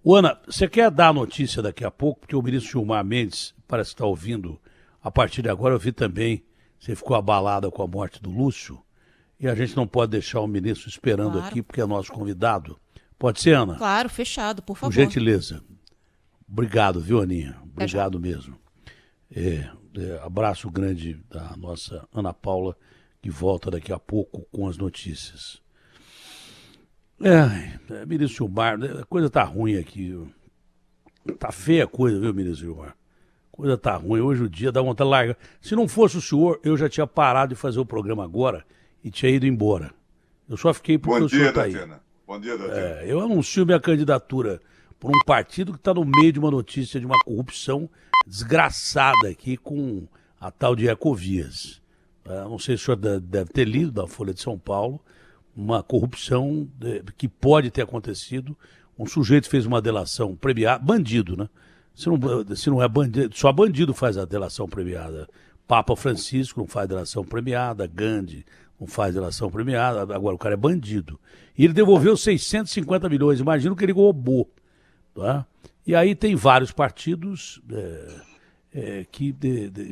Ana, você quer dar a notícia daqui a pouco? Porque o ministro Gilmar Mendes parece estar ouvindo a partir de agora. Eu vi também, você ficou abalada com a morte do Lúcio. E a gente não pode deixar o ministro esperando Claro, aqui, porque é nosso convidado. Pode ser, Ana? claro, fechado, por Por favor. gentileza. Obrigado, viu, Aninha? Até já. Obrigado mesmo. Abraço grande da nossa Ana Paula, que volta daqui a pouco com as notícias. Ministro Gilmar, a coisa tá ruim aqui. Tá feia a coisa, viu, ministro Gilmar? A coisa tá ruim. Hoje o dia dá vontade de largar. Se não fosse o senhor, eu já tinha parado de fazer o programa agora e tinha ido embora. Eu só fiquei porque o senhor tá aí. Bom dia, Datena. Eu anuncio minha candidatura por um partido que está no meio de uma notícia de uma corrupção desgraçada aqui com a tal de Ecovias. Não sei se o senhor deve ter lido da Folha de São Paulo, uma corrupção que pode ter acontecido. Um sujeito fez uma delação premiada, bandido, né? Se não é bandido, só bandido faz a delação premiada. Papa Francisco não faz delação premiada, Gandhi não faz delação premiada, agora o cara é bandido. E ele devolveu 650 milhões, imagina o que ele roubou. Tá? E aí tem vários partidos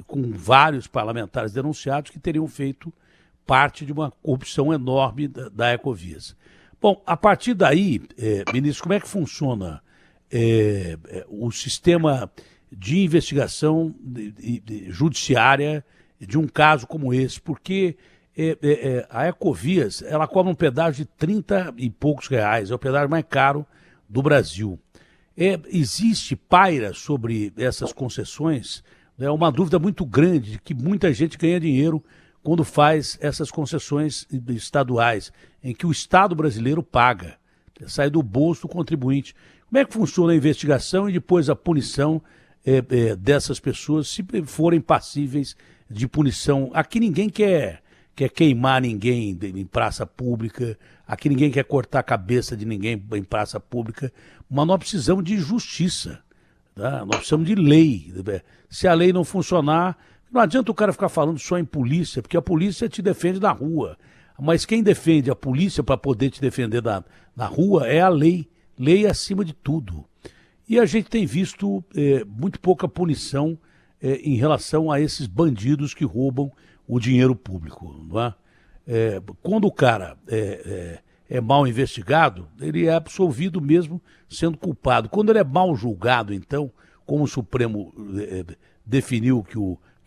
com vários parlamentares denunciados que teriam feito parte de uma corrupção enorme da Ecovias. Bom, a partir daí, ministro, como é que funciona o sistema de investigação judiciária de um caso como esse? Porque a Ecovias, ela cobra um pedágio de 30 e poucos reais, é o pedágio mais caro do Brasil. Paira sobre essas concessões, é uma dúvida muito grande de que muita gente ganha dinheiro quando faz essas concessões estaduais, em que o Estado brasileiro paga, sai do bolso do contribuinte. Como é que funciona a investigação e depois a punição dessas pessoas, se forem passíveis de punição? Aqui ninguém quer queimar ninguém em praça pública, aqui ninguém quer cortar a cabeça de ninguém em praça pública, mas nós precisamos de justiça, tá? Nós precisamos de lei. Se a lei não funcionar, não adianta o cara ficar falando só em polícia, porque a polícia te defende na rua. Mas quem defende a polícia para poder te defender na rua é a lei. Lei acima de tudo. E a gente tem visto muito pouca punição em relação a esses bandidos que roubam o dinheiro público. Não é? Quando o cara é mal investigado, ele é absolvido mesmo sendo culpado. Quando ele é mal julgado, então, como o Supremo definiu que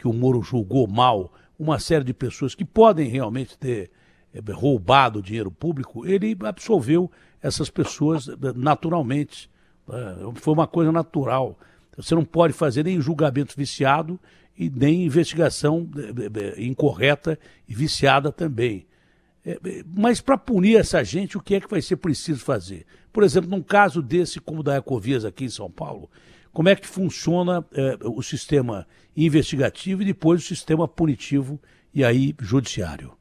o Moro julgou mal uma série de pessoas que podem realmente ter roubado o dinheiro público, ele absolveu essas pessoas naturalmente. Foi uma coisa natural. Você não pode fazer nem julgamento viciado e nem investigação incorreta e viciada também. Mas para punir essa gente, o que é que vai ser preciso fazer? Por exemplo, num caso desse, como da Ecovias aqui em São Paulo, como é que funciona o sistema investigativo e depois o sistema punitivo e aí judiciário?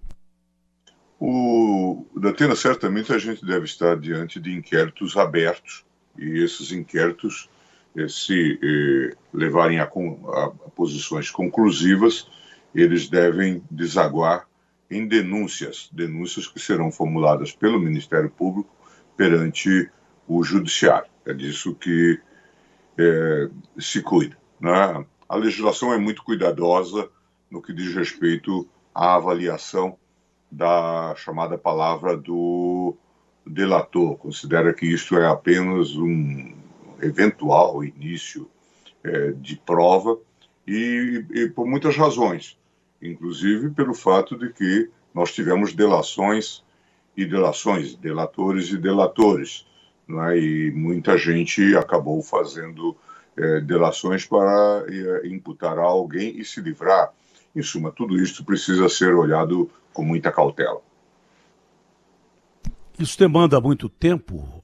Datena, certamente a gente deve estar diante de inquéritos abertos e esses inquéritos, se levarem a posições conclusivas, eles devem desaguar em denúncias que serão formuladas pelo Ministério Público perante o Judiciário. É disso que se cuida, né? A legislação é muito cuidadosa no que diz respeito à avaliação da chamada palavra do delator. Considera que isto é apenas um eventual início de prova e por muitas razões, inclusive pelo fato de que nós tivemos delações e delações, delatores e delatores, né? E muita gente acabou fazendo delações para imputar a alguém e se livrar. Em suma, tudo isso precisa ser olhado com muita cautela. Isso demanda muito tempo,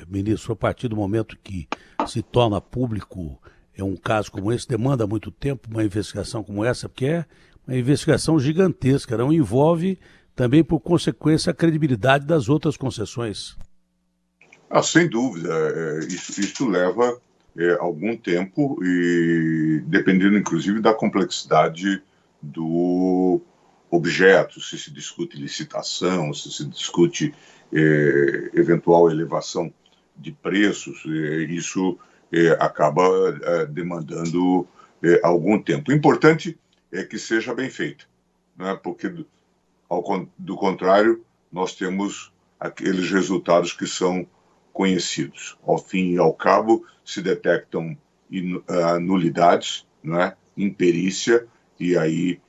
ministro, a partir do momento que se torna público um caso como esse, demanda muito tempo uma investigação como essa, porque é uma investigação gigantesca, não envolve também, por consequência, a credibilidade das outras concessões. Sem dúvida, isso leva algum tempo e dependendo, inclusive, da complexidade do objeto, se discute licitação, se discute eventual elevação de preços, isso acaba demandando algum tempo. O importante é que seja bem feito, né? Porque, do contrário, nós temos aqueles resultados que são conhecidos. Ao fim e ao cabo, se detectam nulidades, né? Imperícia, e aí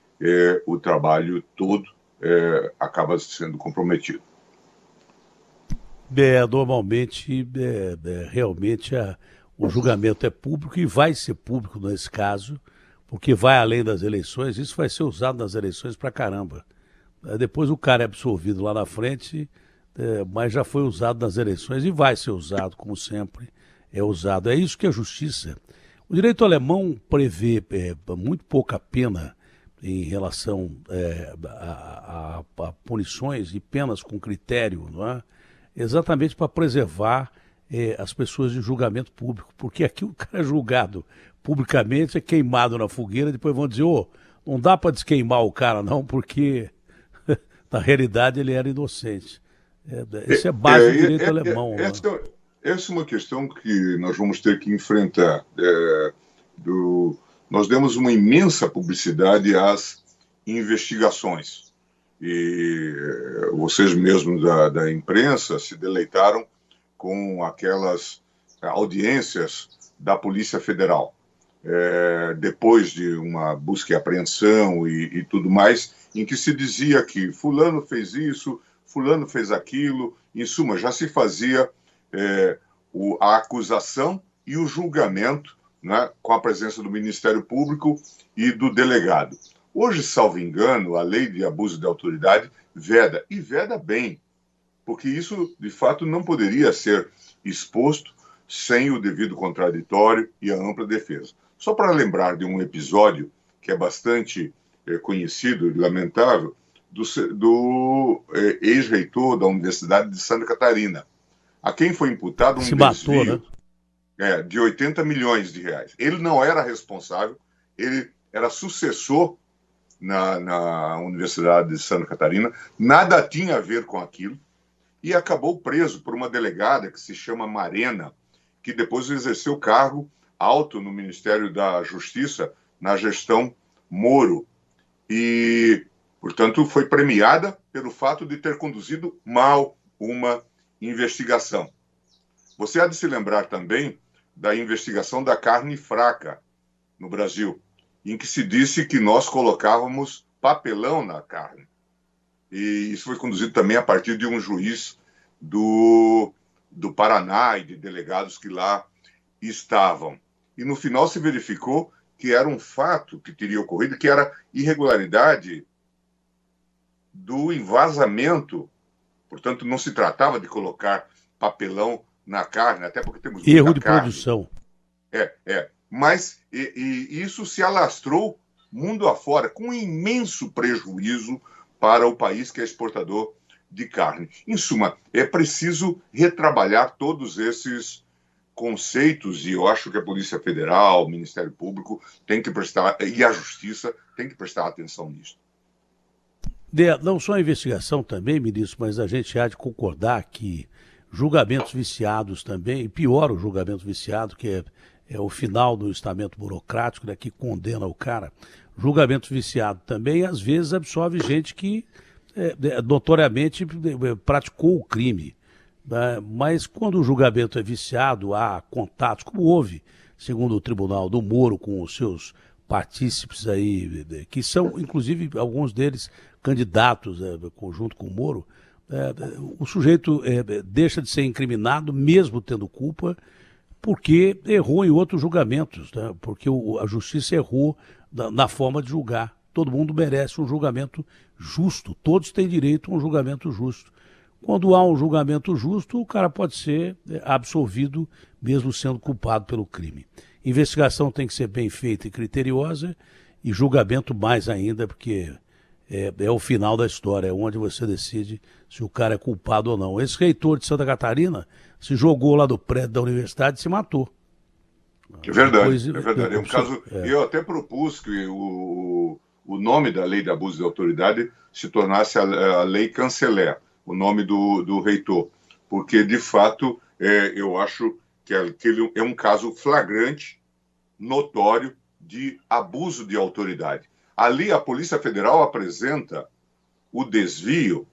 o trabalho todo acaba sendo comprometido. Normalmente, realmente, o julgamento é público e vai ser público nesse caso, porque vai além das eleições, isso vai ser usado nas eleições pra caramba. Depois o cara é absolvido lá na frente, mas já foi usado nas eleições e vai ser usado, como sempre é usado. É isso que é justiça. O direito alemão prevê muito pouca pena em relação a punições e penas com critério, não é? Exatamente para preservar as pessoas de julgamento público, porque aqui o cara é julgado publicamente, é queimado na fogueira, depois vão dizer, não dá para desqueimar o cara não, porque na realidade ele era inocente. Isso é base do direito alemão. Essa é uma questão que nós vamos ter que enfrentar. Nós demos uma imensa publicidade às investigações. E vocês mesmos da imprensa se deleitaram com aquelas audiências da Polícia Federal. Depois de uma busca e apreensão e tudo mais, em que se dizia que fulano fez isso, fulano fez aquilo, em suma, já se fazia a acusação e o julgamento, né, com a presença do Ministério Público e do delegado. Hoje, salvo engano, a lei de abuso de autoridade veda, e veda bem, porque isso, de fato, não poderia ser exposto sem o devido contraditório e a ampla defesa. Só para lembrar de um episódio que é bastante conhecido e lamentável, do ex-reitor da Universidade de Santa Catarina, a quem foi imputado um desvio, né? De 80 milhões de reais. Ele não era responsável, ele era sucessor na Universidade de Santa Catarina, nada tinha a ver com aquilo, e acabou preso por uma delegada que se chama Marena, que depois exerceu cargo alto no Ministério da Justiça, na gestão Moro. E, portanto, foi premiada pelo fato de ter conduzido mal uma investigação. Você há de se lembrar também da investigação da carne fraca no Brasil, em que se disse que nós colocávamos papelão na carne. E isso foi conduzido também a partir de um juiz do Paraná e de delegados que lá estavam. E no final se verificou que era um fato que teria ocorrido, que era irregularidade do envasamento. Portanto, não se tratava de colocar papelão na carne, até porque temos muita erro de carne. produção. Mas isso se alastrou mundo afora, com um imenso prejuízo para o país que é exportador de carne. Em suma, é preciso retrabalhar todos esses conceitos, e eu acho que a Polícia Federal, o Ministério Público tem que prestar, e a Justiça tem que prestar atenção nisso. Não só a investigação também, ministro, mas a gente há de concordar que julgamentos viciados também, e pior o julgamento viciado, que é o final do estamento burocrático, né, que condena o cara. Julgamento viciado também, às vezes, absolve gente que notoriamente praticou o crime. Né? Mas quando o julgamento é viciado, há contatos, como houve, segundo o Tribunal do Moro, com os seus partícipes aí, que são, inclusive, alguns deles candidatos, junto com o Moro, o sujeito deixa de ser incriminado, mesmo tendo culpa, porque errou em outros julgamentos, né? Porque a justiça errou na forma de julgar. Todo mundo merece um julgamento justo, todos têm direito a um julgamento justo. Quando há um julgamento justo, o cara pode ser absolvido, mesmo sendo culpado pelo crime. Investigação tem que ser bem feita e criteriosa, e julgamento mais ainda, porque é o final da história, é onde você decide se o cara é culpado ou não. Esse reitor de Santa Catarina se jogou lá do prédio da universidade e se matou. É verdade, é verdade. É um caso. Eu até propus que o nome da lei de abuso de autoridade se tornasse a lei Canceler, o nome do reitor, porque, de fato, eu acho que ele é um caso flagrante, notório, de abuso de autoridade. Ali, a Polícia Federal apresenta o desvio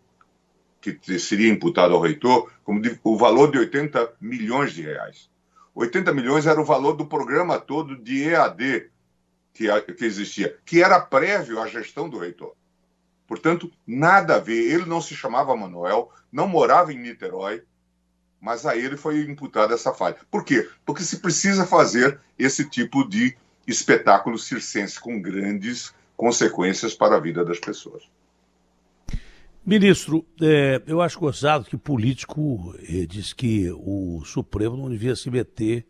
que seria imputado ao reitor como o valor de 80 milhões de reais. 80 milhões era o valor do programa todo de EAD que existia, que era prévio à gestão do reitor. Portanto, nada a ver. Ele não se chamava Manuel, não morava em Niterói, mas a ele foi imputada essa falha. Por quê? Porque se precisa fazer esse tipo de espetáculo circense com grandes consequências para a vida das pessoas. Ministro, eu acho gozado que político diz que o Supremo não devia se meter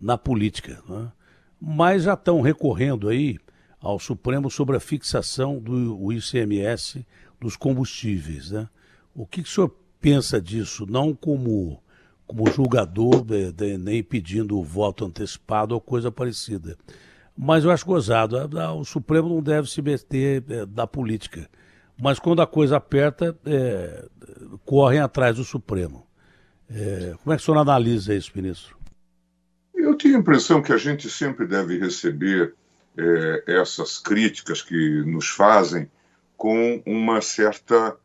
na política, né? Mas já estão recorrendo aí ao Supremo sobre a fixação do ICMS dos combustíveis, né? O que o senhor pensa disso? Não como julgador, nem pedindo voto antecipado ou coisa parecida. Mas eu acho gozado. O Supremo não deve se meter na política. Mas quando a coisa aperta, correm atrás do Supremo. Como é que o senhor analisa isso, ministro? Eu tenho a impressão que a gente sempre deve receber essas críticas que nos fazem com uma certa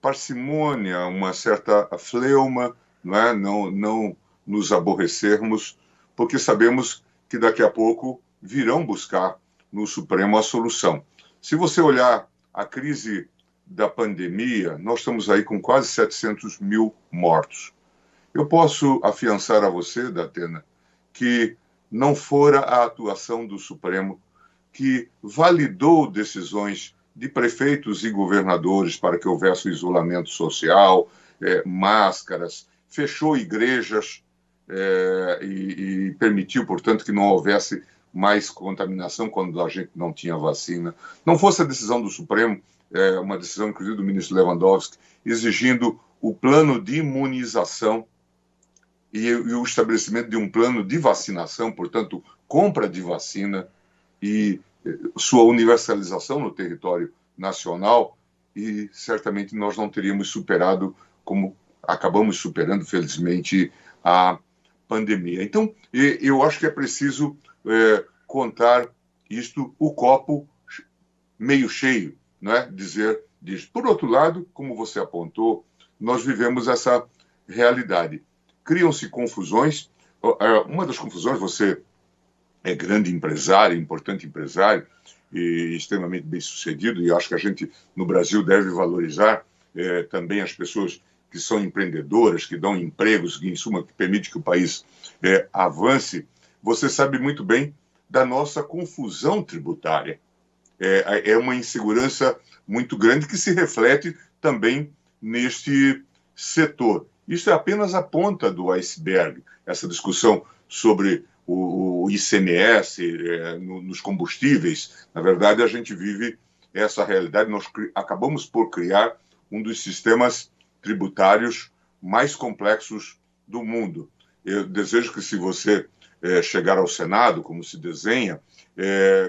parcimônia, uma certa fleuma, não é? Não nos aborrecermos, porque sabemos que daqui a pouco virão buscar no Supremo a solução. Se você olhar a crise da pandemia, nós estamos aí com quase 700 mil mortos. Eu posso afiançar a você, Datena, que não fora a atuação do Supremo que validou decisões de prefeitos e governadores para que houvesse o isolamento social, máscaras, fechou igrejas e permitiu, portanto, que não houvesse mais contaminação quando a gente não tinha vacina. Não fosse a decisão do Supremo, uma decisão, inclusive, do ministro Lewandowski, exigindo o plano de imunização e o estabelecimento de um plano de vacinação, portanto, compra de vacina e sua universalização no território nacional, e certamente nós não teríamos superado, como acabamos superando, felizmente, a pandemia. Então, eu acho que é preciso contar isto, o copo meio cheio, não é? Dizer disso. Por outro lado, como você apontou, nós vivemos essa realidade. Criam-se confusões. Uma das confusões, você é grande empresário, importante empresário, e extremamente bem-sucedido, e acho que a gente, no Brasil, deve valorizar também as pessoas que são empreendedoras, que dão empregos, que, em suma, que permite que o país avance. Você sabe muito bem da nossa confusão tributária. É uma insegurança muito grande que se reflete também neste setor. Isso é apenas a ponta do iceberg, essa discussão sobre o ICMS nos combustíveis. Na verdade, a gente vive essa realidade. Nós acabamos por criar um dos sistemas tributários mais complexos do mundo. Eu desejo que, se você chegar ao Senado, como se desenha,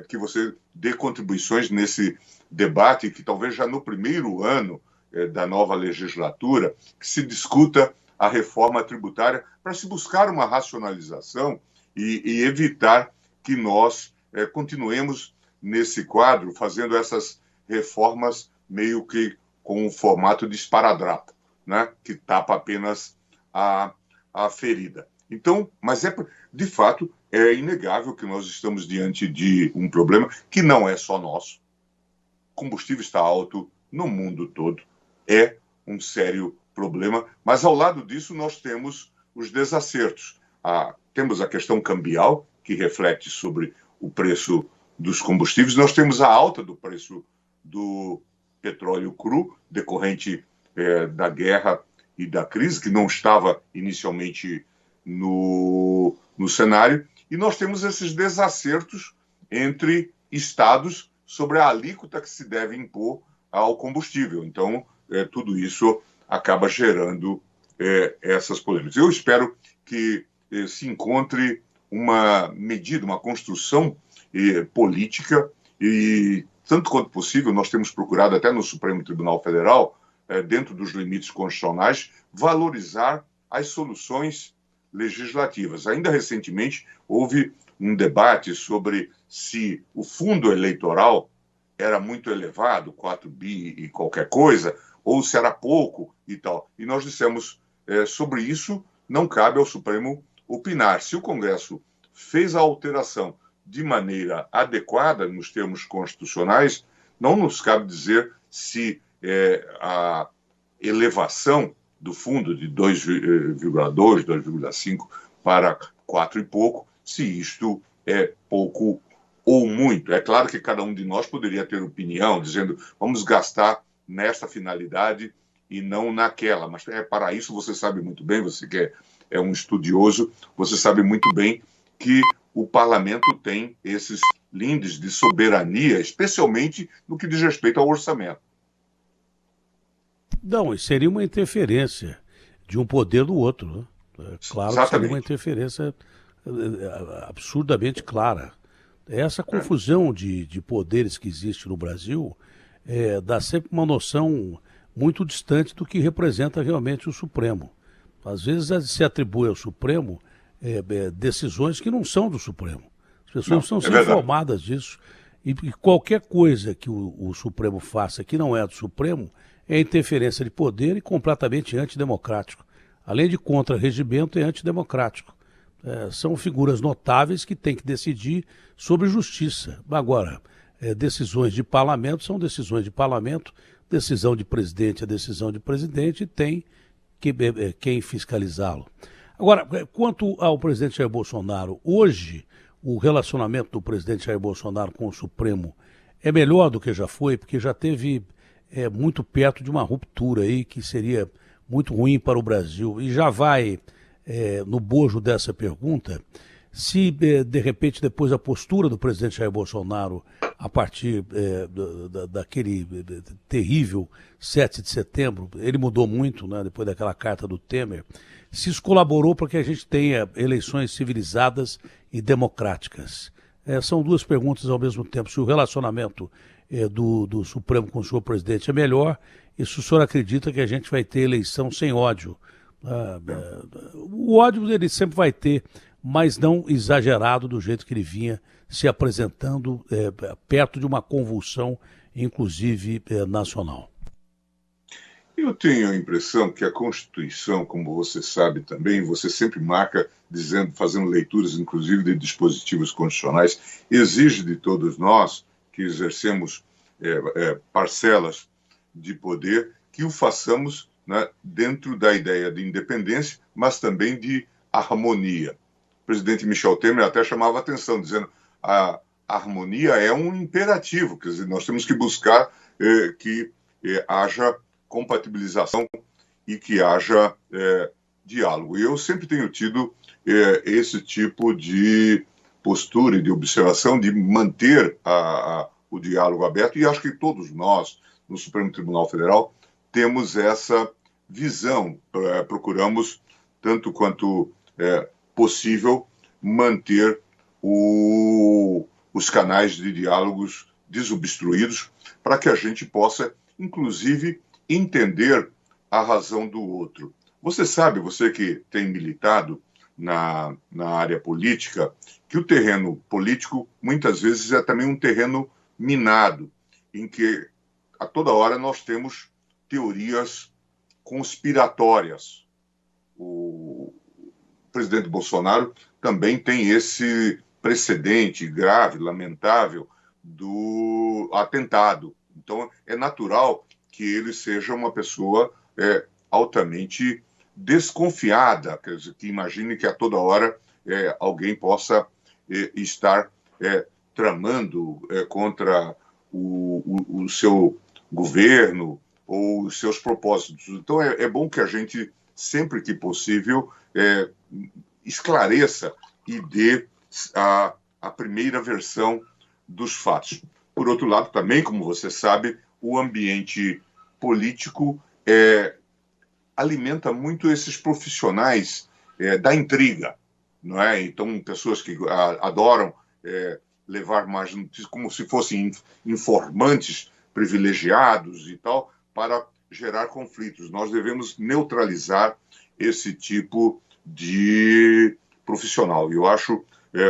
que você dê contribuições nesse debate, que talvez já no primeiro ano da nova legislatura, que se discuta a reforma tributária para se buscar uma racionalização e evitar que nós continuemos nesse quadro fazendo essas reformas meio que com um formato de esparadrapo, né, que tapa apenas a ferida. Então, mas de fato, é inegável que nós estamos diante de um problema que não é só nosso. O combustível está alto no mundo todo. É um sério problema, mas ao lado disso nós temos os desacertos. Temos a questão cambial, que reflete sobre o preço dos combustíveis. Nós temos a alta do preço do petróleo cru, decorrente da guerra e da crise, que não estava inicialmente no cenário. E nós temos esses desacertos entre estados sobre a alíquota que se deve impor ao combustível. Então, tudo isso acaba gerando essas polêmicas. Eu espero que se encontre uma medida, uma construção política, e tanto quanto possível nós temos procurado até no Supremo Tribunal Federal, dentro dos limites constitucionais, valorizar as soluções legislativas. Ainda recentemente houve um debate sobre se o fundo eleitoral era muito elevado, 4 bi e qualquer coisa, ou se era pouco e tal. E nós dissemos, sobre isso não cabe ao Supremo opinar. Se o Congresso fez a alteração de maneira adequada nos termos constitucionais, não nos cabe dizer se a elevação do fundo de 2,2, 2,5 para 4 e pouco, se isto é pouco ou muito. É claro que cada um de nós poderia ter opinião, dizendo vamos gastar nesta finalidade e não naquela. Mas para isso você sabe muito bem, você que é um estudioso, você sabe muito bem que o parlamento tem esses lindes de soberania, especialmente no que diz respeito ao orçamento. Não, isso seria uma interferência de um poder do outro, né? Claro que seria uma interferência absurdamente clara. Essa confusão de poderes que existe no Brasil dá sempre uma noção muito distante do que representa realmente o Supremo. Às vezes se atribui ao Supremo decisões que não são do Supremo. As pessoas precisam ser informadas disso. E qualquer coisa que o Supremo faça que não é do Supremo é interferência de poder e completamente antidemocrático. Além de contra-regimento, é antidemocrático. São figuras notáveis que têm que decidir sobre justiça. Agora, decisões de parlamento são decisões de parlamento, decisão de presidente é decisão de presidente e tem quem fiscalizá-lo. Agora, quanto ao presidente Jair Bolsonaro, hoje o relacionamento do presidente Jair Bolsonaro com o Supremo é melhor do que já foi, porque já teve muito perto de uma ruptura aí que seria muito ruim para o Brasil. E já vai no bojo dessa pergunta, se de repente depois a postura do presidente Jair Bolsonaro a partir daquele terrível 7 de setembro, ele mudou muito, né, depois daquela carta do Temer, se isso colaborou para que a gente tenha eleições civilizadas e democráticas. São duas perguntas ao mesmo tempo. Se o relacionamento do Supremo com o senhor presidente é melhor, e se o senhor acredita que a gente vai ter eleição sem ódio. O ódio ele sempre vai ter, mas não exagerado do jeito que ele vinha se apresentando perto de uma convulsão, inclusive nacional. Eu tenho a impressão que a Constituição, como você sabe também, você sempre marca dizendo, fazendo leituras, inclusive de dispositivos constitucionais, exige de todos nós que exercemos parcelas de poder que o façamos, né, dentro da ideia de independência, mas também de harmonia. O presidente Michel Temer até chamava atenção, dizendo a harmonia é um imperativo, quer dizer, nós temos que buscar que haja compatibilização e que haja diálogo. E eu sempre tenho tido esse tipo de postura e de observação de manter o diálogo aberto, e acho que todos nós, no Supremo Tribunal Federal, temos essa visão. Procuramos, tanto quanto possível, manter os canais de diálogos desobstruídos para que a gente possa, inclusive, entender a razão do outro. Você sabe, você que tem militado na área política, que o terreno político muitas vezes é também um terreno minado, em que a toda hora nós temos teorias conspiratórias. O presidente Bolsonaro também tem esse precedente grave, lamentável, do atentado. Então, é natural que ele seja uma pessoa altamente desconfiada, quer dizer, que imagine que a toda hora alguém possa estar tramando contra o seu governo ou os seus propósitos. Então, é bom que a gente, sempre que possível, esclareça e dê a primeira versão dos fatos. Por outro lado, também, como você sabe, o ambiente político alimenta muito esses profissionais da intriga, não é? Então, pessoas que adoram levar mais notícias como se fossem informantes privilegiados e tal, para gerar conflitos. Nós devemos neutralizar esse tipo de profissional. Eu acho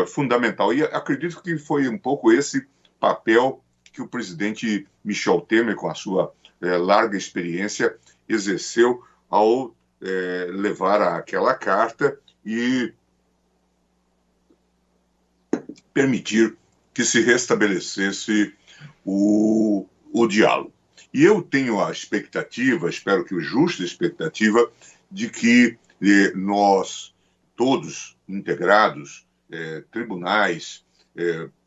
fundamental. E acredito que foi um pouco esse papel que o presidente Michel Temer, com a sua larga experiência, exerceu ao levar aquela carta e permitir que se restabelecesse o diálogo. E eu tenho a expectativa, espero que justa expectativa, de que nós, todos integrados, tribunais,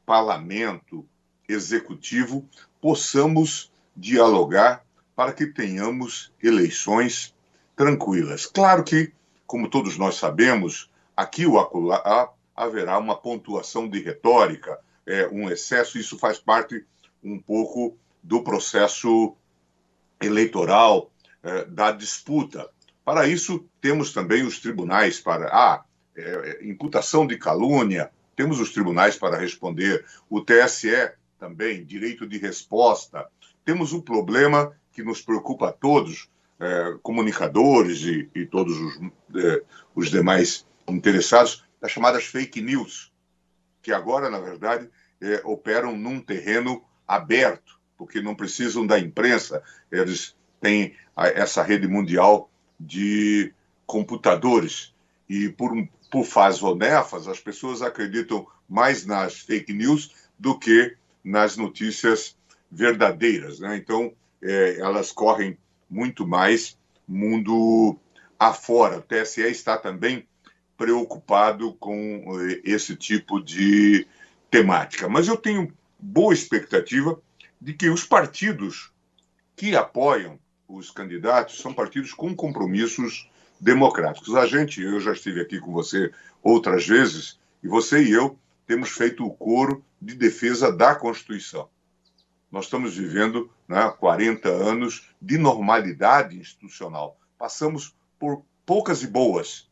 parlamento, executivo, possamos dialogar para que tenhamos eleições tranquilas. Claro que, como todos nós sabemos, aqui ou acolá haverá uma pontuação de retórica, um excesso, isso faz parte um pouco do processo eleitoral, da disputa. Para isso, temos também os tribunais para imputação de calúnia, temos os tribunais para responder, o TSE também, direito de resposta. Temos um problema que nos preocupa a todos, comunicadores e todos os demais interessados, das chamadas fake news, que agora, na verdade, operam num terreno aberto, porque não precisam da imprensa, eles têm essa rede mundial de computadores. E por fazonefas, as pessoas acreditam mais nas fake news do que nas notícias verdadeiras, né? Então, elas correm muito mais mundo afora. O TSE está também preocupado com esse tipo de temática. Mas eu tenho boa expectativa de que os partidos que apoiam os candidatos são partidos com compromissos democráticos. Eu já estive aqui com você outras vezes, e você e eu temos feito o coro de defesa da Constituição. Nós estamos vivendo 40 anos de normalidade institucional. Passamos por poucas e boas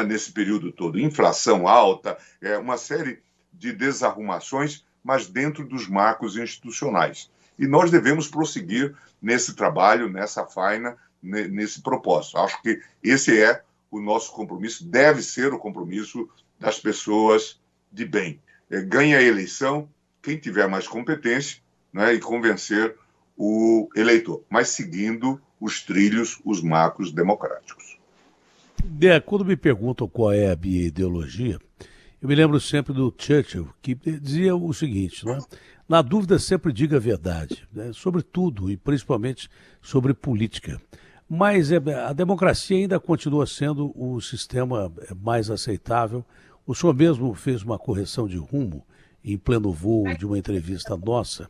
nesse período todo. Inflação alta, uma série de desarrumações, mas dentro dos marcos institucionais. E nós devemos prosseguir nesse trabalho, nessa faina, nesse propósito. Acho que esse é o nosso compromisso, deve ser o compromisso das pessoas de bem. Ganha a eleição quem tiver mais competência, e convencer o eleitor, mas seguindo os trilhos, os marcos democráticos. Quando me perguntam qual é a minha ideologia, eu me lembro sempre do Churchill, que dizia o seguinte, na dúvida sempre diga a verdade, sobre tudo e principalmente sobre política. Mas a democracia ainda continua sendo o sistema mais aceitável. O senhor mesmo fez uma correção de rumo em pleno voo de uma entrevista nossa,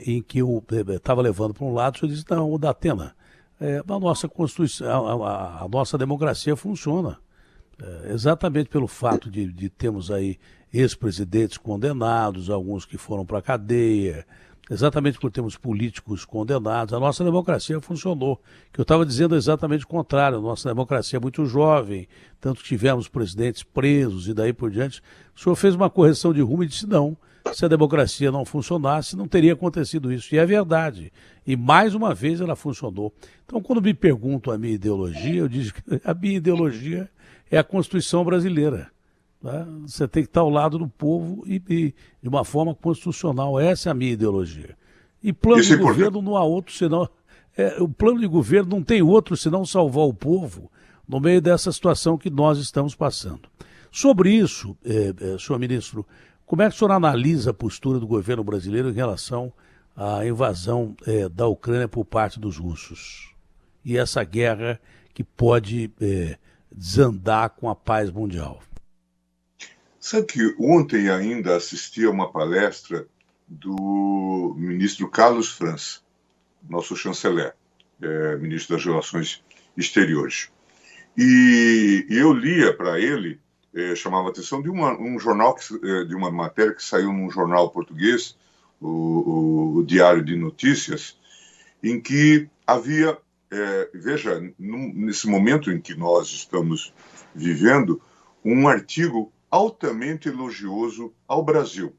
em que eu estava levando para um lado, o senhor disse, não, o Datena, a nossa Constituição, a nossa democracia funciona. Exatamente pelo fato de termos aí ex-presidentes condenados, alguns que foram para a cadeia, exatamente por termos políticos condenados, a nossa democracia funcionou. Que eu estava dizendo exatamente o contrário, a nossa democracia é muito jovem, tanto que tivemos presidentes presos e daí por diante. O senhor fez uma correção de rumo e disse não, se a democracia não funcionasse, não teria acontecido isso. E é verdade. E mais uma vez ela funcionou. Então, quando me perguntam a minha ideologia, eu digo que a minha ideologia é a Constituição brasileira. Você tem que estar ao lado do povo e de uma forma constitucional. Essa é a minha ideologia. E plano de governo não há outro senão... o plano de governo não tem outro senão salvar o povo no meio dessa situação que nós estamos passando. Sobre isso, senhor ministro, como é que o senhor analisa a postura do governo brasileiro em relação à invasão da Ucrânia por parte dos russos? E essa guerra que pode desandar com a paz mundial? Sabe que ontem ainda assisti a uma palestra do ministro Carlos França, nosso chanceler, ministro das Relações Exteriores. E eu lia para ele, chamava a atenção de um jornal, de uma matéria que saiu num jornal português, o Diário de Notícias, em que havia, veja, nesse momento em que nós estamos vivendo, um artigo altamente elogioso ao Brasil,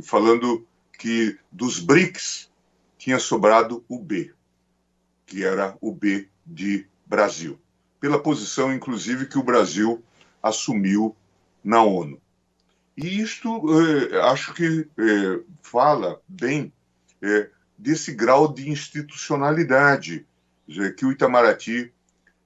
falando que dos BRICS tinha sobrado o B, que era o B de Brasil, pela posição, inclusive, que o Brasil assumiu na ONU. E isto, acho que fala bem desse grau de institucionalidade que o Itamaraty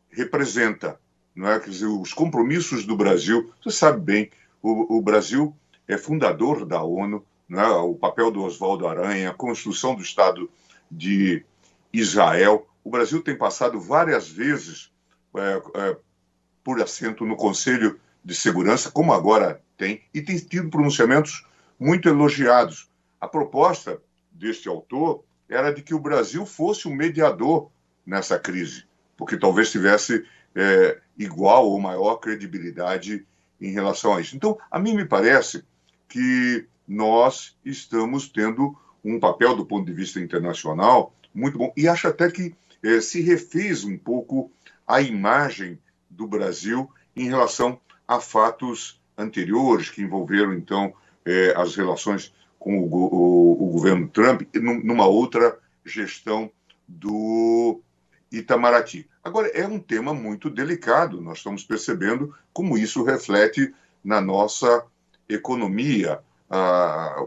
representa. Não é? Quer dizer, os compromissos do Brasil, você sabe bem, o Brasil é fundador da ONU, não é? O papel do Oswaldo Aranha, a construção do Estado de Israel. O Brasil tem passado várias vezes por assento no Conselho de Segurança, como agora tem, e tem tido pronunciamentos muito elogiados. A proposta deste autor era de que o Brasil fosse um mediador nessa crise, porque talvez tivesse igual ou maior credibilidade em relação a isso. Então, a mim me parece que nós estamos tendo um papel do ponto de vista internacional muito bom, e acho até que se refez um pouco a imagem do Brasil em relação a fatos anteriores que envolveram, então, as relações com o governo Trump numa outra gestão do Itamaraty. Agora, é um tema muito delicado, nós estamos percebendo como isso reflete na nossa economia,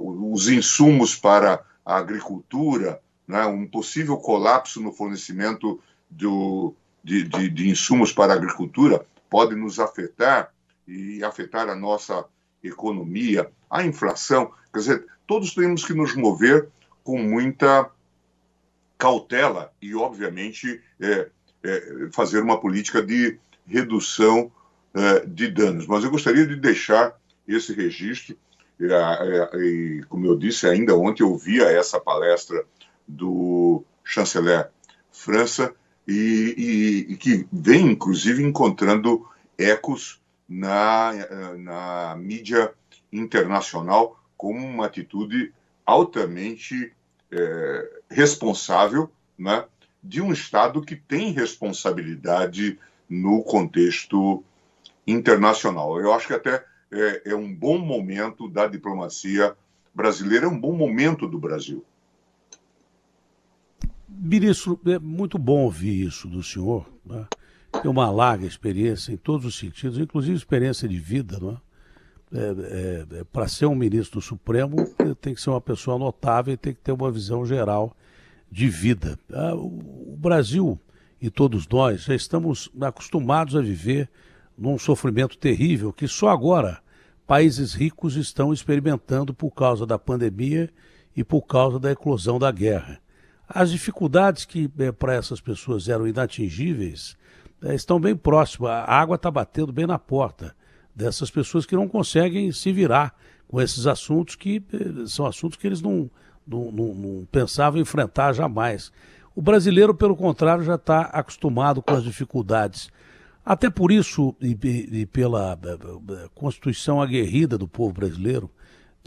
os insumos para a agricultura, né, um possível colapso no fornecimento de insumos para a agricultura pode nos afetar e afetar a nossa economia, a inflação. Quer dizer, todos temos que nos mover com muita cautela e, obviamente, fazer uma política de redução de danos. Mas eu gostaria de deixar esse registro, e, como eu disse, ainda ontem eu via essa palestra do chanceler França e que vem, inclusive, encontrando ecos na mídia internacional como uma atitude altamente responsável, né, de um Estado que tem responsabilidade no contexto internacional. Eu acho que até é um bom momento da diplomacia brasileira, é um bom momento do Brasil. Ministro, é muito bom ouvir isso do senhor, né? Tem uma larga experiência em todos os sentidos, inclusive experiência de vida, não é? Para ser um ministro do Supremo, tem que ser uma pessoa notável e tem que ter uma visão geral de vida. O Brasil e todos nós já estamos acostumados a viver num sofrimento terrível que só agora países ricos estão experimentando por causa da pandemia e por causa da eclosão da guerra. As dificuldades que para essas pessoas eram inatingíveis estão bem próximas. A água está batendo bem na porta dessas pessoas que não conseguem se virar com esses assuntos que são assuntos que eles não pensavam enfrentar jamais. O brasileiro, pelo contrário, já está acostumado com as dificuldades. Até por isso, e pela constituição aguerrida do povo brasileiro,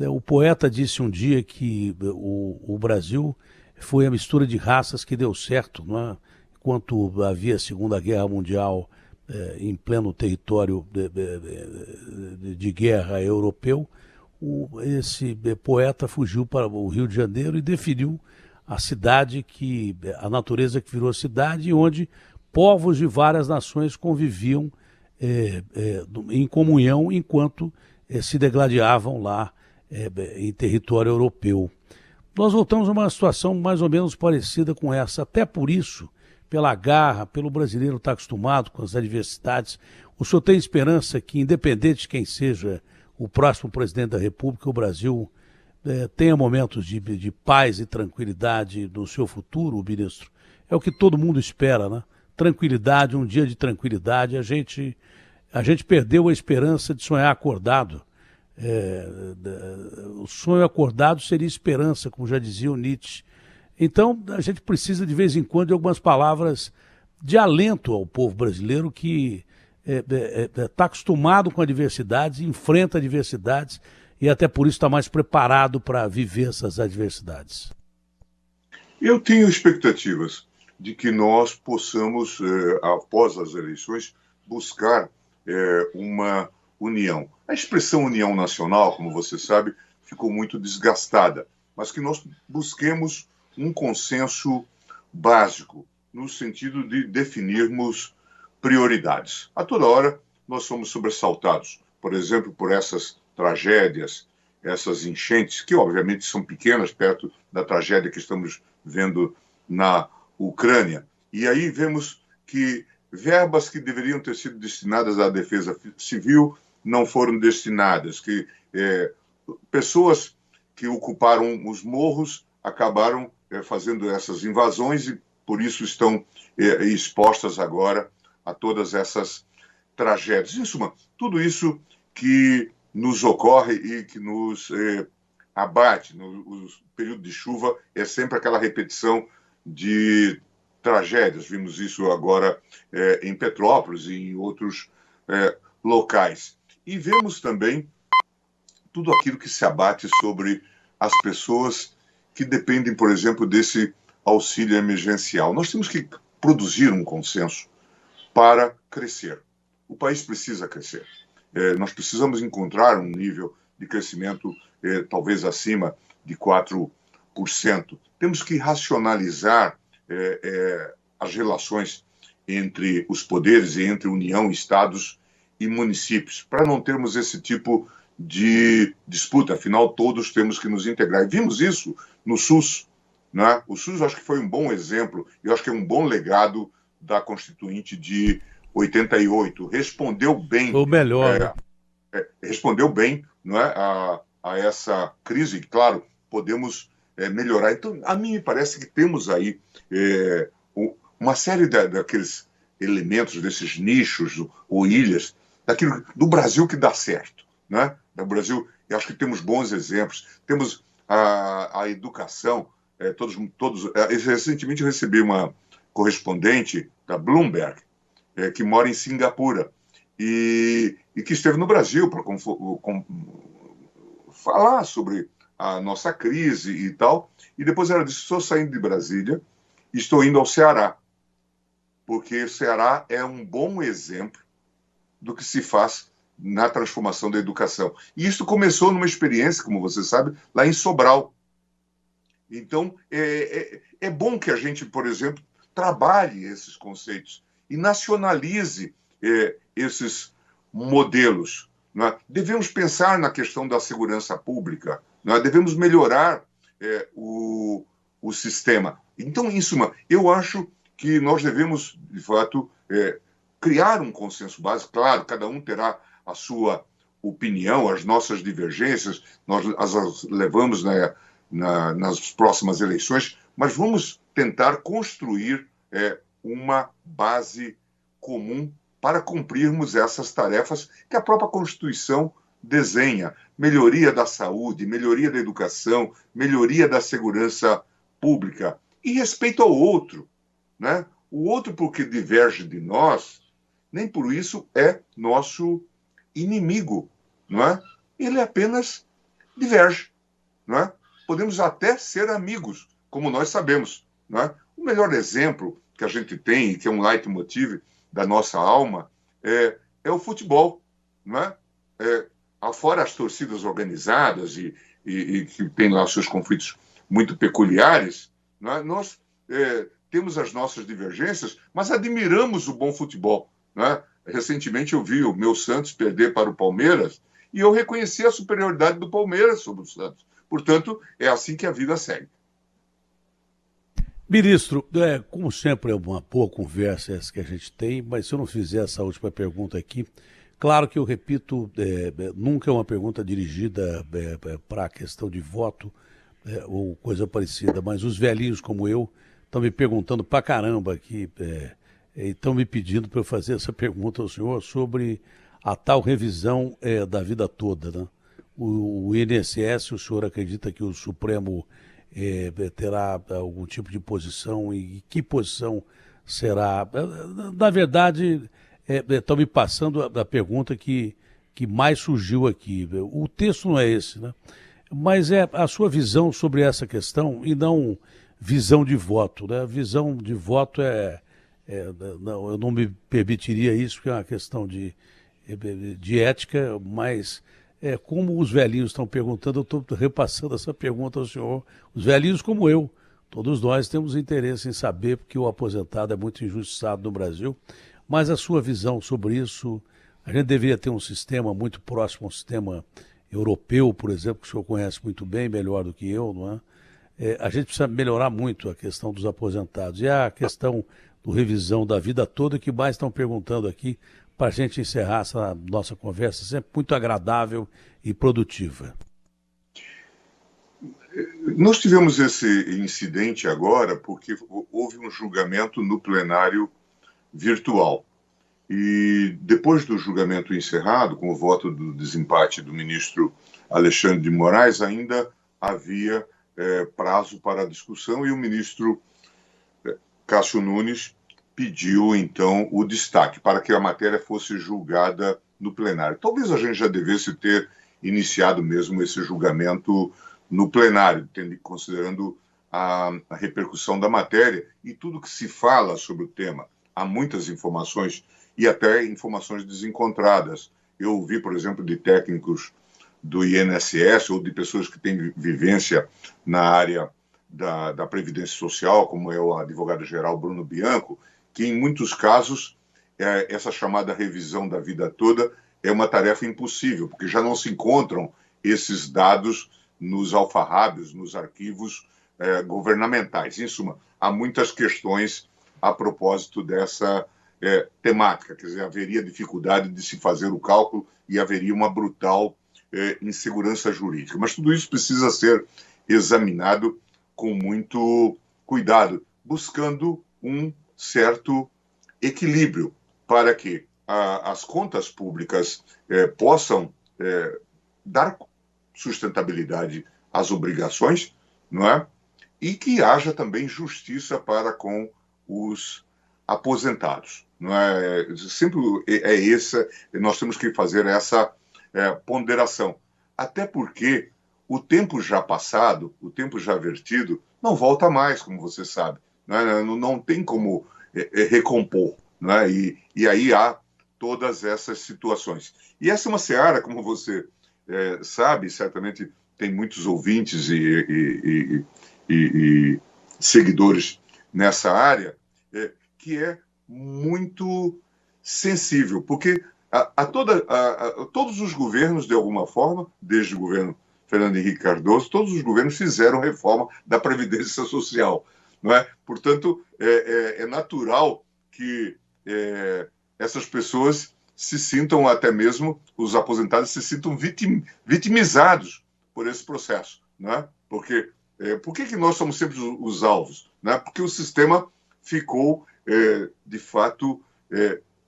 o poeta disse um dia que o Brasil foi a mistura de raças que deu certo, não é? Enquanto havia a Segunda Guerra Mundial em pleno território de guerra europeu, esse poeta fugiu para o Rio de Janeiro e definiu a cidade, a natureza que virou cidade, onde povos de várias nações conviviam em comunhão enquanto se degladiavam lá em território europeu. Nós voltamos a uma situação mais ou menos parecida com essa. Até por isso, pela garra, pelo brasileiro estar acostumado com as adversidades, o senhor tem esperança que, independente de quem seja o próximo presidente da República, o Brasil tenha momentos de paz e tranquilidade no seu futuro, ministro? É o que todo mundo espera, né? Tranquilidade, um dia de tranquilidade. A gente perdeu a esperança de sonhar acordado. O sonho acordado seria esperança, como já dizia o Nietzsche. Então, a gente precisa, de vez em quando, de algumas palavras de alento ao povo brasileiro que está acostumado com adversidades, enfrenta adversidades e até por isso está mais preparado para viver essas adversidades. Eu tenho expectativas de que nós possamos, após as eleições, buscar uma união. A expressão união nacional, como você sabe, ficou muito desgastada, mas que nós busquemos um consenso básico, no sentido de definirmos prioridades. A toda hora nós somos sobressaltados, por exemplo, por essas tragédias, essas enchentes, que obviamente são pequenas perto da tragédia que estamos vendo na Ucrânia. E aí vemos que verbas que deveriam ter sido destinadas à defesa civil não foram destinadas, que pessoas que ocuparam os morros acabaram fazendo essas invasões e por isso estão expostas agora a todas essas tragédias. Em suma, tudo isso que nos ocorre e que nos abate no período de chuva é sempre aquela repetição de tragédias. Vimos isso agora em Petrópolis e em outros locais. E vemos também tudo aquilo que se abate sobre as pessoas que dependem, por exemplo, desse auxílio emergencial. Nós temos que produzir um consenso para crescer. O país precisa crescer. Nós precisamos encontrar um nível de crescimento talvez acima de 4%. Temos que racionalizar as relações entre os poderes e entre União, Estados e municípios, para não termos esse tipo de disputa. Afinal, todos temos que nos integrar. E vimos isso no SUS. Né? O SUS, eu acho que foi um bom exemplo, eu acho que é um bom legado da Constituinte de 88. Respondeu bem. O melhor. Respondeu bem, não é, a essa crise. Claro, podemos melhorar. Então, a mim me parece que temos aí uma série daqueles elementos, desses nichos ou ilhas, daquilo do Brasil que dá certo. Né? Do Brasil, eu acho que temos bons exemplos. Temos a educação. Recentemente eu recebi uma correspondente da Bloomberg, que mora em Singapura, e que esteve no Brasil para falar sobre a nossa crise e tal. E depois ela disse: estou saindo de Brasília e estou indo ao Ceará, porque o Ceará é um bom exemplo do que se faz na transformação da educação. E isso começou numa experiência, como você sabe, lá em Sobral. Então, é bom que a gente, por exemplo, trabalhe esses conceitos e nacionalize esses modelos. Né? Devemos pensar na questão da segurança pública, né? Devemos melhorar o sistema. Então, em suma, eu acho que nós devemos, de fato, criar um consenso básico. Claro, cada um terá a sua opinião, as nossas divergências, nós as levamos nas próximas eleições, mas vamos tentar construir uma base comum para cumprirmos essas tarefas que a própria Constituição desenha: melhoria da saúde, melhoria da educação, melhoria da segurança pública e respeito ao outro. Né? O outro, porque diverge de nós, nem por isso é nosso inimigo. Não é? Ele apenas diverge. Não é? Podemos até ser amigos, como nós sabemos. Não é? O melhor exemplo que a gente tem, e que é um leitmotiv da nossa alma, é o futebol. Não é? Afora as torcidas organizadas e que têm lá seus conflitos muito peculiares, não é? Nós temos as nossas divergências, mas admiramos o bom futebol. Não é? Recentemente eu vi o meu Santos perder para o Palmeiras e eu reconheci a superioridade do Palmeiras sobre o Santos. Portanto, é assim que a vida segue. Ministro, como sempre é uma boa conversa essa que a gente tem, mas se eu não fizer essa última pergunta aqui, claro que eu repito, nunca é uma pergunta dirigida para a questão de voto ou coisa parecida, mas os velhinhos como eu estão me perguntando pra caramba aqui, estão me pedindo para eu fazer essa pergunta ao senhor sobre a tal revisão da vida toda, né? O INSS, o senhor acredita que o Supremo terá algum tipo de posição e que posição será? Na verdade, estão me passando a pergunta que mais surgiu aqui. O texto não é esse, né? Mas é a sua visão sobre essa questão e não visão de voto, né? Visão de voto não, eu não me permitiria isso, porque é uma questão de ética, mas como os velhinhos estão perguntando, eu estou repassando essa pergunta ao senhor. Os velhinhos como eu, todos nós temos interesse em saber, porque o aposentado é muito injustiçado no Brasil, mas a sua visão sobre isso, a gente deveria ter um sistema muito próximo ao sistema europeu, por exemplo, que o senhor conhece muito bem, melhor do que eu, não é? A gente precisa melhorar muito a questão dos aposentados. E a questão do revisão da vida toda, que mais estão perguntando aqui, para a gente encerrar essa nossa conversa, sempre muito agradável e produtiva. Nós tivemos esse incidente agora porque houve um julgamento no plenário virtual. E depois do julgamento encerrado, com o voto do desempate do ministro Alexandre de Moraes, ainda havia prazo para a discussão e o ministro Cássio Nunes pediu, então, o destaque para que a matéria fosse julgada no plenário. Talvez a gente já devesse ter iniciado mesmo esse julgamento no plenário, considerando a repercussão da matéria e tudo que se fala sobre o tema. Há muitas informações e até informações desencontradas. Eu ouvi, por exemplo, de técnicos do INSS ou de pessoas que têm vivência na área da Previdência Social, como é o advogado-geral Bruno Bianco, que em muitos casos essa chamada revisão da vida toda é uma tarefa impossível, porque já não se encontram esses dados nos alfarrábios, nos arquivos governamentais. Em suma, há muitas questões a propósito dessa temática, quer dizer, haveria dificuldade de se fazer o cálculo e haveria uma brutal insegurança jurídica. Mas tudo isso precisa ser examinado com muito cuidado, buscando um certo equilíbrio para que as contas públicas possam dar sustentabilidade às obrigações, não é? E que haja também justiça para com os aposentados. Não é? Sempre nós temos que fazer essa ponderação. Até porque o tempo já passado, o tempo já vertido, não volta mais, como você sabe. Não tem como recompor. Não é? E aí há todas essas situações. E essa é uma seara, como você sabe, certamente tem muitos ouvintes e seguidores nessa área, que é muito sensível, porque todos os governos, de alguma forma, desde o governo Fernando Henrique Cardoso, todos os governos fizeram reforma da Previdência Social. Não é? Portanto, é natural que essas pessoas se sintam, até mesmo os aposentados, se sintam vitimizados por esse processo. Não é? Porque por que nós somos sempre os alvos? Não é? Porque o sistema ficou, de fato,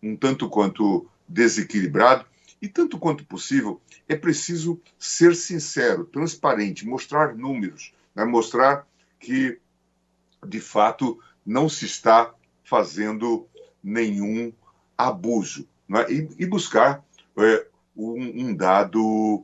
um tanto quanto desequilibrado, e tanto quanto possível, é preciso ser sincero, transparente, mostrar números, né? Mostrar que, de fato, não se está fazendo nenhum abuso, né? E buscar um dado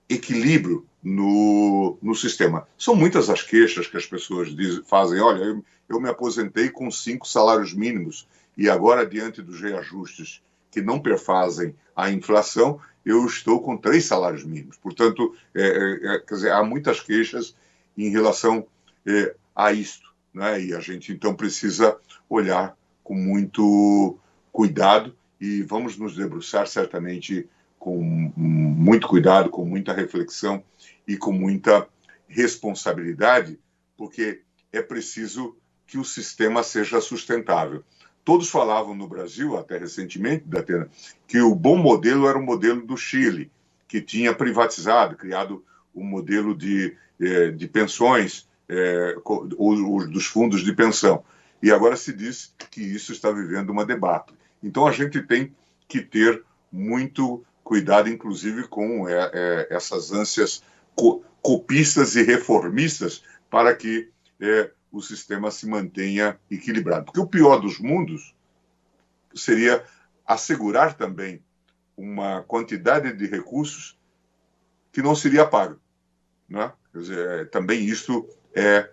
equilíbrio no sistema. São muitas as queixas que as pessoas fazem. Olha, eu me aposentei com 5 salários mínimos e agora, diante dos reajustes que não perfazem a inflação, eu estou com 3 salários mínimos. Portanto, quer dizer, há muitas queixas em relação a isto, né? E a gente, então, precisa olhar com muito cuidado e vamos nos debruçar, certamente, com muito cuidado, com muita reflexão e com muita responsabilidade, porque é preciso que o sistema seja sustentável. Todos falavam no Brasil, até recentemente, Datena, que o bom modelo era o modelo do Chile, que tinha privatizado, criado um modelo de pensões, ou dos fundos de pensão. E agora se diz que isso está vivendo uma debacle. Então a gente tem que ter muito cuidado, inclusive, com essas ânsias copistas e reformistas para que o sistema se mantenha equilibrado. Porque o pior dos mundos seria assegurar também uma quantidade de recursos que não seria pago, né? Quer dizer, também isso é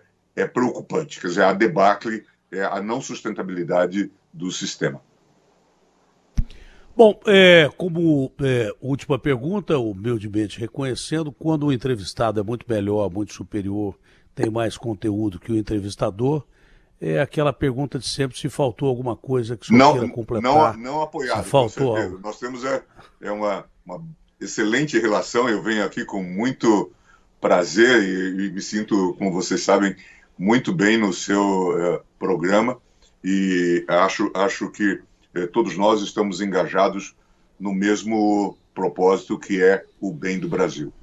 preocupante. Quer dizer, a debacle, a não sustentabilidade do sistema. Bom, como última pergunta, humildemente reconhecendo, quando o entrevistado é muito melhor, muito superior, tem mais conteúdo que o entrevistador, é aquela pergunta de sempre, se faltou alguma coisa que o senhor queira completar. Não apoiado, se faltou com certeza. algo. Nós temos uma excelente relação, eu venho aqui com muito prazer e me sinto, como vocês sabem, muito bem no seu programa, e acho que todos nós estamos engajados no mesmo propósito, que é o bem do Brasil.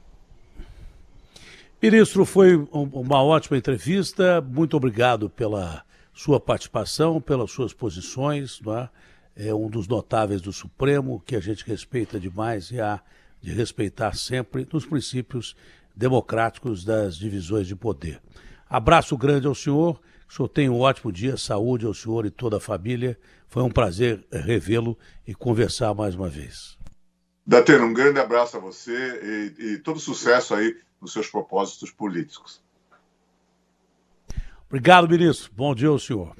Ministro, foi uma ótima entrevista. Muito obrigado pela sua participação, pelas suas posições. Não é? É um dos notáveis do Supremo, que a gente respeita demais e há de respeitar sempre nos princípios democráticos das divisões de poder. Abraço grande ao senhor. Que o senhor tenha um ótimo dia. Saúde ao senhor e toda a família. Foi um prazer revê-lo e conversar mais uma vez. Datena, um grande abraço a você e todo sucesso aí nos seus propósitos políticos. Obrigado, ministro. Bom dia ao senhor.